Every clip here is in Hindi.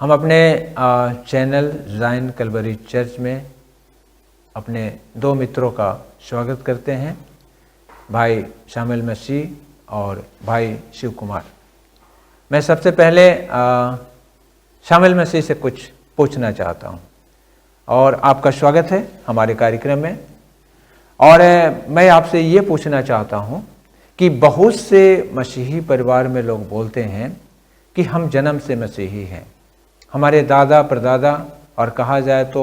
हम अपने चैनल ज़ाइन कलवरी चर्च में अपने दो मित्रों का स्वागत करते हैं, भाई शामिल मसीह और भाई शिव कुमार। मैं सबसे पहले शामिल मसीह से कुछ पूछना चाहता हूं और आपका स्वागत है हमारे कार्यक्रम में। और मैं आपसे ये पूछना चाहता हूं कि बहुत से मसीही परिवार में लोग बोलते हैं कि हम जन्म से मसीही हैं, हमारे दादा परदादा और कहा जाए तो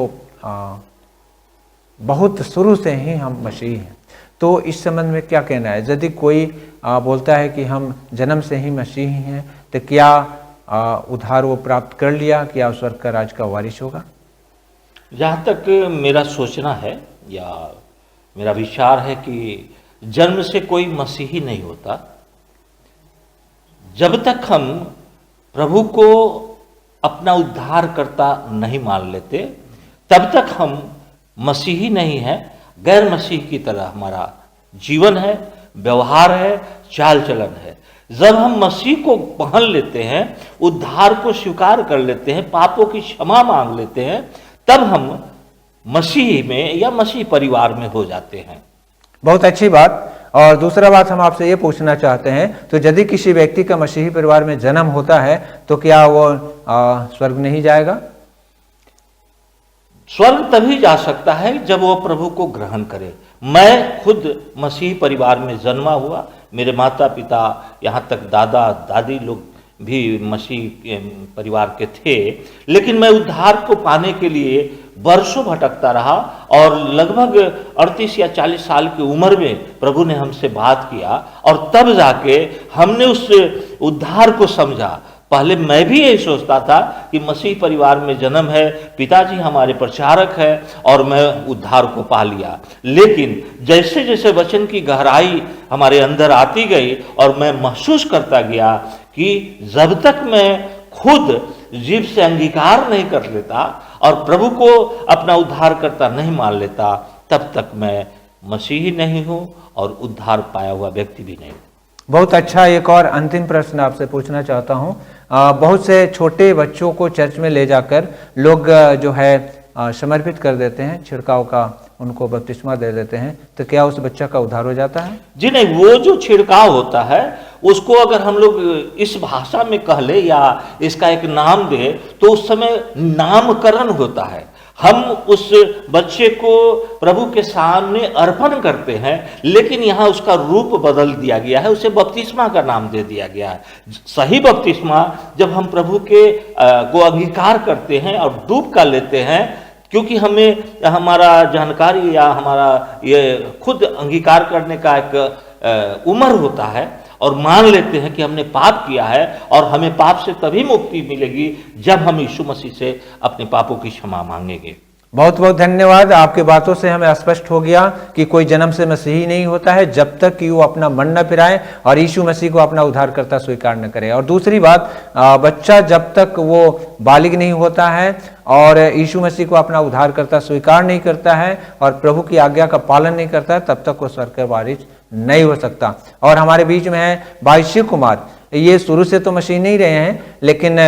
बहुत शुरू से ही हम मसीही हैं। तो इस संबंध में क्या कहना है? यदि कोई बोलता है कि हम जन्म से ही मसीही हैं तो क्या उद्धार वो प्राप्त कर लिया, क्या स्वर्ग का राज का वारिस होगा? जहाँ तक मेरा सोचना है या मेरा विचार है कि जन्म से कोई मसीही नहीं होता। जब तक हम प्रभु को अपना उद्धारकर्ता नहीं मान लेते तब तक हम मसीही नहीं है। गैर मसीह की तरह हमारा जीवन है, व्यवहार है, चाल चलन है। जब हम मसीह को पहन लेते हैं, उद्धार को स्वीकार कर लेते हैं, पापों की क्षमा मांग लेते हैं, तब हम मसीह में या मसीह परिवार में हो जाते हैं। बहुत अच्छी बात। और दूसरा बात हम आपसे ये पूछना चाहते हैं, तो यदि किसी व्यक्ति का मसीही परिवार में जन्म होता है तो क्या वो स्वर्ग नहीं जाएगा? स्वर्ग तभी जा सकता है जब वो प्रभु को ग्रहण करे। मैं खुद मसीही परिवार में जन्मा हुआ, मेरे माता पिता यहाँ तक दादा दादी लोग भी मसीह परिवार के थे, लेकिन मैं उद्धार को पाने के लिए वर्षों भटकता रहा और लगभग 38 या 40 साल की उम्र में प्रभु ने हमसे बात किया और तब जाके हमने उस उद्धार को समझा। पहले मैं भी यही सोचता था कि मसीह परिवार में जन्म है, पिताजी हमारे प्रचारक है और मैं उद्धार को पा लिया। लेकिन जैसे जैसे वचन की गहराई हमारे अंदर आती गई और मैं महसूस करता गया कि जब तक मैं खुद जीव से अंगीकार नहीं कर लेता और प्रभु को अपना उद्धारकर्ता नहीं मान लेता, तब तक मैं मसीही नहीं हूं और उद्धार पाया हुआ व्यक्ति भी नहीं हूं। बहुत अच्छा। एक और अंतिम प्रश्न आपसे पूछना चाहता हूं। बहुत से छोटे बच्चों को चर्च में ले जाकर लोग जो है समर्पित कर देते हैं, छिड़काव का उनको बपतिस्मा दे देते हैं, तो क्या उस बच्चा का उद्धार हो जाता है? जी नहीं, वो जो छिड़काव होता है उसको अगर हम लोग इस भाषा में कह ले या इसका एक नाम दे तो उस समय नामकरण होता है। हम उस बच्चे को प्रभु के सामने अर्पण करते हैं, लेकिन यहाँ उसका रूप बदल दिया गया है, उसे बपतिस्मा का नाम दे दिया गया है। सही बपतिस्मा जब हम प्रभु के को अंगीकार करते हैं और डूब कर लेते हैं, क्योंकि हमें हमारा जानकारी या हमारा ये खुद अंगीकार करने का एक उम्र होता है और मान लेते हैं कि हमने पाप किया है और हमें पाप से तभी मुक्ति मिलेगी जब हम यीशु मसीह से अपने पापों की क्षमा मांगेंगे। बहुत बहुत धन्यवाद। आपके बातों से हमें स्पष्ट हो गया कि कोई जन्म से मसीही नहीं होता है जब तक कि वो अपना मन न फिराए और यीशु मसीह को अपना उद्धारकर्ता स्वीकार न करे। और दूसरी बात, बच्चा जब तक वो बालिग नहीं होता है और यीशु मसीह को अपना उद्धारकर्ता स्वीकार नहीं करता है और प्रभु की आज्ञा का पालन नहीं करता है, तब तक वो स्वर्ग का वारिस नहीं हो सकता। और हमारे बीच में है भाई शिव कुमार। ये शुरू से तो मसीह नहीं रहे हैं, लेकिन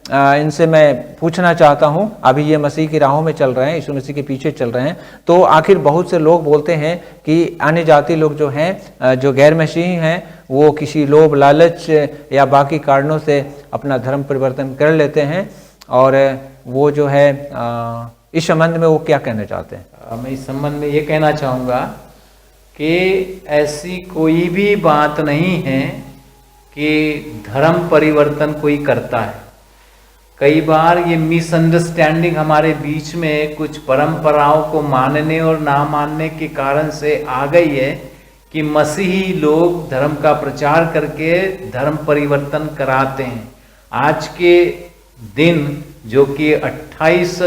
इनसे मैं पूछना चाहता हूं, अभी ये मसीह की राहों में चल रहे हैं, यीशु मसीह के पीछे चल रहे हैं, तो आखिर बहुत से लोग बोलते हैं कि अन्य जाति लोग जो हैं, जो गैर मसीही हैं, वो किसी लोभ लालच या बाकी कारणों से अपना धर्म परिवर्तन कर लेते हैं, और वो जो है इस संबंध में वो क्या कहना चाहते हैं? मैं इस संबंध में ये कहना चाहूँगा कि ऐसी कोई भी बात नहीं है कि धर्म परिवर्तन कोई करता है। कई बार ये मिसअंडरस्टैंडिंग हमारे बीच में कुछ परंपराओं को मानने और ना मानने के कारण से आ गई है कि मसीही लोग धर्म का प्रचार करके धर्म परिवर्तन कराते हैं। आज के दिन जो कि 28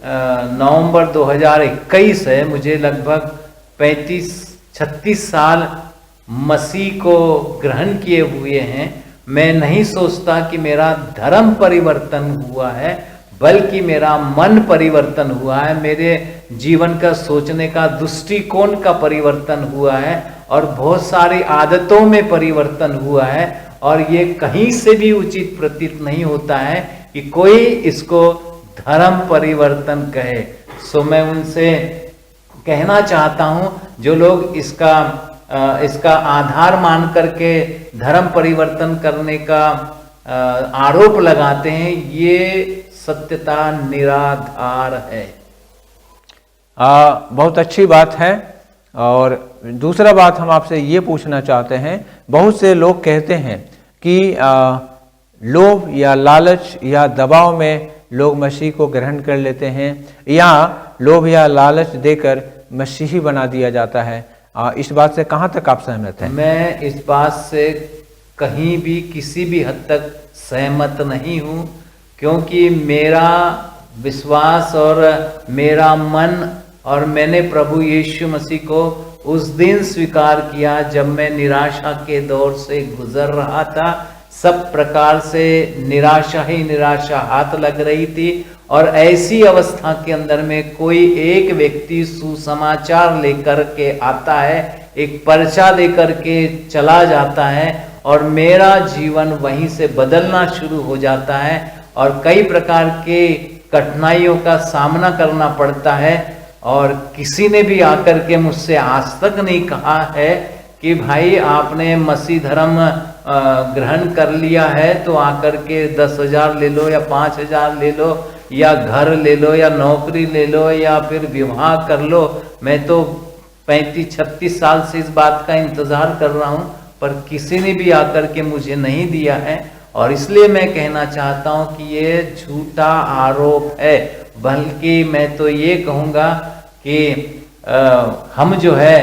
नवंबर 2021 है, मुझे लगभग 35-36 साल मसीह को ग्रहण किए हुए हैं। मैं नहीं सोचता कि मेरा धर्म परिवर्तन हुआ है, बल्कि मेरा मन परिवर्तन हुआ है, मेरे जीवन का सोचने का दृष्टिकोण का परिवर्तन हुआ है और बहुत सारी आदतों में परिवर्तन हुआ है। और ये कहीं से भी उचित प्रतीत नहीं होता है कि कोई इसको धर्म परिवर्तन कहे। सो मैं उनसे कहना चाहता हूं, जो लोग इसका आधार मान करके धर्म परिवर्तन करने का आरोप लगाते हैं, ये सत्यता निराधार है। बहुत अच्छी बात है। और दूसरा बात हम आपसे ये पूछना चाहते हैं, बहुत से लोग कहते हैं कि लोभ या लालच या दबाव में लोग मसीह को ग्रहण कर लेते हैं, या लोभ या लालच देकर मसीही बना दिया जाता है। इस बात से कहाँ तक आप सहमत हैं? मैं इस बात से कहीं भी किसी भी हद तक सहमत नहीं हूँ, क्योंकि मेरा विश्वास और मेरा मन और मैंने प्रभु यीशु मसीह को उस दिन स्वीकार किया जब मैं निराशा के दौर से गुजर रहा था। सब प्रकार से निराशा ही निराशा हाथ लग रही थी, और ऐसी अवस्था के अंदर में कोई एक व्यक्ति सुसमाचार लेकर के आता है, एक पर्चा लेकर के चला जाता है, और मेरा जीवन वहीं से बदलना शुरू हो जाता है, और कई प्रकार के कठिनाइयों का सामना करना पड़ता है। और किसी ने भी आकर के मुझसे आज तक नहीं कहा है कि भाई आपने मसीह धर्म ग्रहण कर लिया है तो आकर के 10,000 ले लो या 5,000 ले लो या घर ले लो या नौकरी ले लो या फिर विवाह कर लो। मैं तो 35-36 साल से इस बात का इंतजार कर रहा हूं, पर किसी ने भी आकर के मुझे नहीं दिया है। और इसलिए मैं कहना चाहता हूं कि ये झूठा आरोप है। बल्कि मैं तो ये कहूँगा कि हम जो है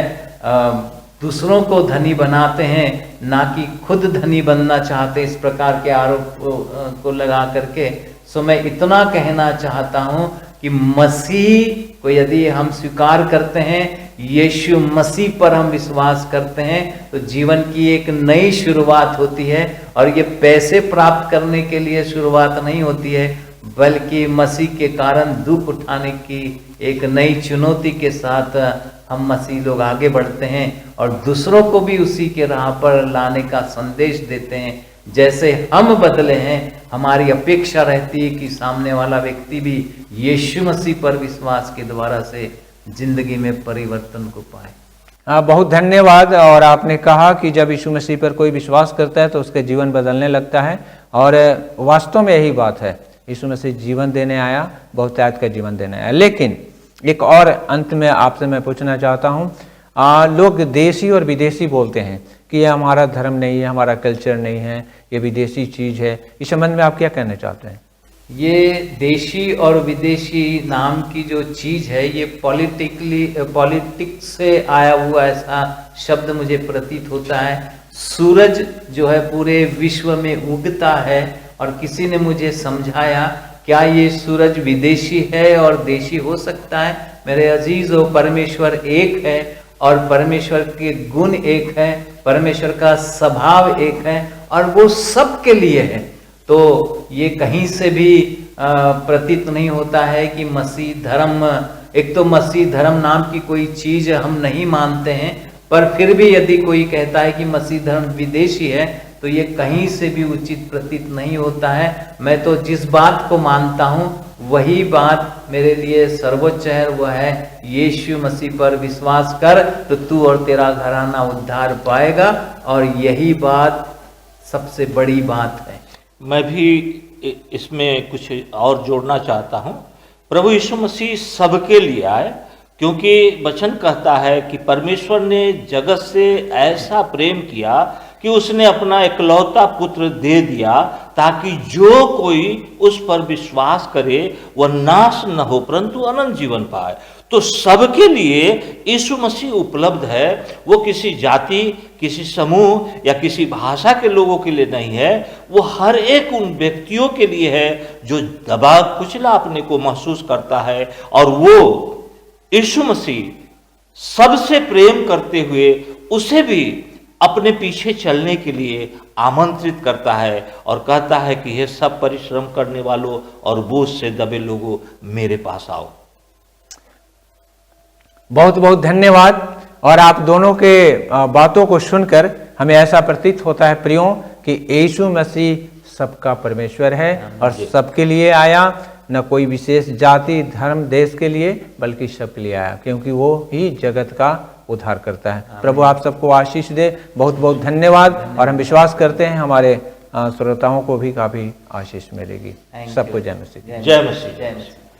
दूसरों को धनी बनाते हैं, ना कि खुद धनी बनना चाहते, इस प्रकार के आरोप को लगा करके। सो मैं इतना कहना चाहता हूँ कि मसीह को यदि हम स्वीकार करते हैं, यीशु मसीह पर हम विश्वास करते हैं, तो जीवन की एक नई शुरुआत होती है। और ये पैसे प्राप्त करने के लिए शुरुआत नहीं होती है, बल्कि मसीह के कारण दुख उठाने की एक नई चुनौती के साथ हम मसीह लोग आगे बढ़ते हैं और दूसरों को भी उसी के राह पर लाने का संदेश देते हैं। जैसे हम बदले हैं, हमारी अपेक्षा रहती है कि सामने वाला व्यक्ति भी यीशु मसीह पर विश्वास के द्वारा से जिंदगी में परिवर्तन को पाए। बहुत धन्यवाद। और आपने कहा कि जब यीशु मसीह पर कोई विश्वास करता है तो उसके जीवन बदलने लगता है, और वास्तव में यही बात है। यीशु मसीह जीवन देने आया, बहुतायत का जीवन देने आया। लेकिन एक और अंत में आपसे मैं पूछना चाहता हूँ, लोग देशी और विदेशी बोलते हैं कि ये हमारा धर्म नहीं है, हमारा कल्चर नहीं है, ये विदेशी चीज़ है। इस संबंध में आप क्या कहना चाहते हैं? ये देशी और विदेशी नाम की जो चीज़ है, ये पॉलिटिक्स से आया हुआ ऐसा शब्द मुझे प्रतीत होता है। सूरज जो है पूरे विश्व में उगता है, और किसी ने मुझे समझाया क्या ये सूरज विदेशी है और देशी हो सकता है? मेरे अजीजों, परमेश्वर एक है और परमेश्वर के गुण एक है, परमेश्वर का स्वभाव एक है, और वो सबके लिए है। तो ये कहीं से भी प्रतीत नहीं होता है कि मसीह धर्म, एक तो मसीह धर्म नाम की कोई चीज हम नहीं मानते हैं, पर फिर भी यदि कोई कहता है कि मसीह धर्म विदेशी है, तो ये कहीं से भी उचित प्रतीत नहीं होता है। मैं तो जिस बात को मानता हूँ वही बात मेरे लिए सर्वोच्च है, वह है यीशु मसीह पर विश्वास कर तो तू और तेरा घराना उद्धार पाएगा, और यही बात सबसे बड़ी बात है। मैं भी इसमें कुछ और जोड़ना चाहता हूँ। प्रभु यीशु मसीह सबके लिए आए, क्योंकि वचन कहता है कि परमेश्वर ने जगत से ऐसा प्रेम किया कि उसने अपना इकलौता पुत्र दे दिया, ताकि जो कोई उस पर विश्वास करे वह नाश न हो परंतु अनंत जीवन पाए। तो सबके लिए यीशु मसीह उपलब्ध है। वो किसी जाति, किसी समूह या किसी भाषा के लोगों के लिए नहीं है, वो हर एक उन व्यक्तियों के लिए है जो दबा कुचला अपने को महसूस करता है, और वो यीशु मसीह सबसे प्रेम करते हुए उसे भी अपने पीछे चलने के लिए आमंत्रित करता है और कहता है कि ये सब परिश्रम करने वालों और बोझ से दबे लोगों, मेरे पास आओ। बहुत बहुत धन्यवाद। और आप दोनों के बातों को सुनकर हमें ऐसा प्रतीत होता है प्रियो कि यीशु मसीह सबका परमेश्वर है और सबके लिए आया, न कोई विशेष जाति धर्म देश के लिए बल्कि सबके लिए आया, क्योंकि वो ही जगत का उद्धार करता है। प्रभु आप सबको आशीष दे। बहुत बहुत धन्यवाद। और हम विश्वास करते हैं हमारे श्रोताओं को भी काफी आशीष मिलेगी। सबको जय मसीह। जय मसीह। जय मसीह।